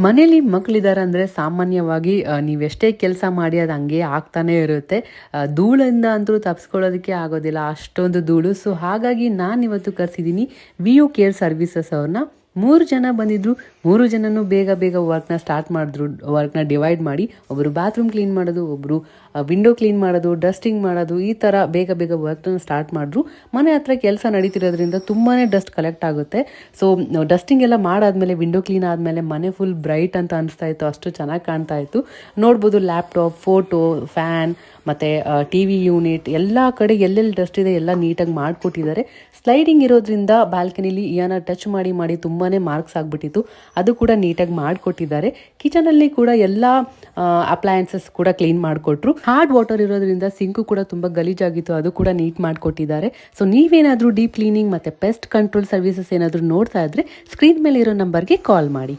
ಮನೇಲಿ ಮಕ್ಕಳಿದ್ದಾರೆ ಅಂದರೆ ಸಾಮಾನ್ಯವಾಗಿ ನೀವೆಷ್ಟೇ ಕೆಲಸ ಮಾಡಿ ಅದು ಹಂಗೆ ಆಗ್ತಾನೇ ಇರುತ್ತೆ. ಧೂಳಿಂದ ಅಂತೂ ತಪ್ಪಿಸ್ಕೊಳ್ಳೋದಕ್ಕೆ ಆಗೋದಿಲ್ಲ, ಅಷ್ಟೊಂದು ಧೂಳು. ಸೊ ಹಾಗಾಗಿ ನಾನು ಇವತ್ತು ಕರೆಸಿದ್ದೀನಿ ವಿ.ಯು ಕೇರ್ ಸರ್ವಿಸಸ್ ಅವ್ರನ್ನ. 3 ಜನ ಬಂದಿದ್ರು. 3 ಜನನು ಬೇಗ ಬೇಗ ವರ್ಕ್ನ ಸ್ಟಾರ್ಟ್ ಮಾಡಿದ್ರು. ವರ್ಕ್ನ ಡಿವೈಡ್ ಮಾಡಿ, ಒಬ್ಬರು ಬಾತ್ರೂಮ್ ಕ್ಲೀನ್ ಮಾಡೋದು, ಒಬ್ಬರು ವಿಂಡೋ ಕ್ಲೀನ್ ಮಾಡೋದು, ಡಸ್ಟಿಂಗ್ ಮಾಡೋದು, ಈ ಥರ ಬೇಗ ಬೇಗ ವರ್ಕ್ನ ಸ್ಟಾರ್ಟ್ ಮಾಡಿದ್ರು. ಮನೆ ಹತ್ರ ಕೆಲಸ ನಡೀತಿರೋದ್ರಿಂದ ತುಂಬಾ ಡಸ್ಟ್ ಕಲೆಕ್ಟ್ ಆಗುತ್ತೆ. ಸೊ ಡಸ್ಟಿಂಗ್ ಎಲ್ಲ ಮಾಡಾದ್ಮೇಲೆ, ವಿಂಡೋ ಕ್ಲೀನ್ ಆದಮೇಲೆ ಮನೆ ಫುಲ್ ಬ್ರೈಟ್ ಅಂತ ಅನಿಸ್ತಾ ಇತ್ತು, ಅಷ್ಟು ಚೆನ್ನಾಗಿ ಕಾಣ್ತಾ ಇತ್ತು. ನೋಡ್ಬೋದು ಲ್ಯಾಪ್ಟಾಪ್, ಫೋಟೋ, ಫ್ಯಾನ್ ಮತ್ತು TV ಯೂನಿಟ್ ಎಲ್ಲ ಕಡೆ ಎಲ್ಲೆಲ್ಲಿ ಡಸ್ಟ್ ಇದೆ ಎಲ್ಲ ನೀಟಾಗಿ ಮಾಡಿಕೊಟ್ಟಿದ್ದಾರೆ. ಸ್ಲೈಡಿಂಗ್ ಇರೋದ್ರಿಂದ ಬಾಲ್ಕನಿಲಿ ಏನ ಟಚ್ ಮಾಡಿ ಮಾಡಿ ತುಂಬಾ ಮಾರ್ಕ್ಸ್ ಆಗಿಬಿಟ್ಟಿತ್ತು, ಅದು ಕೂಡ ನೀಟಾಗಿ ಮಾಡಿಕೊಟ್ಟಿದ್ದಾರೆ. ಕಿಚನಲ್ಲಿ ಕೂಡ ಎಲ್ಲ ಅಪ್ಲಯನ್ಸಸ್ ಕೂಡ ಕ್ಲೀನ್ ಮಾಡಿಕೊಟ್ರು. ಹಾರ್ಡ್ ವಾಟರ್ ಇರೋದ್ರಿಂದ ಸಿಂಕು ಕೂಡ ತುಂಬ ಗಲೀಜಾಗಿತ್ತು, ಅದು ಕೂಡ ನೀಟ್ ಮಾಡಿಕೊಟ್ಟಿದ್ದಾರೆ. ಸೊ ನೀವೇನಾದರೂ ಡೀಪ್ ಕ್ಲೀನಿಂಗ್ ಮತ್ತು ಪೆಸ್ಟ್ ಕಂಟ್ರೋಲ್ ಸರ್ವಿಸಸ್ ಏನಾದರೂ ನೋಡ್ತಾ ಇದ್ರೆ ಸ್ಕ್ರೀನ್ ಮೇಲೆ ಇರೋ ನಂಬರ್ಗೆ ಕಾಲ್ ಮಾಡಿ.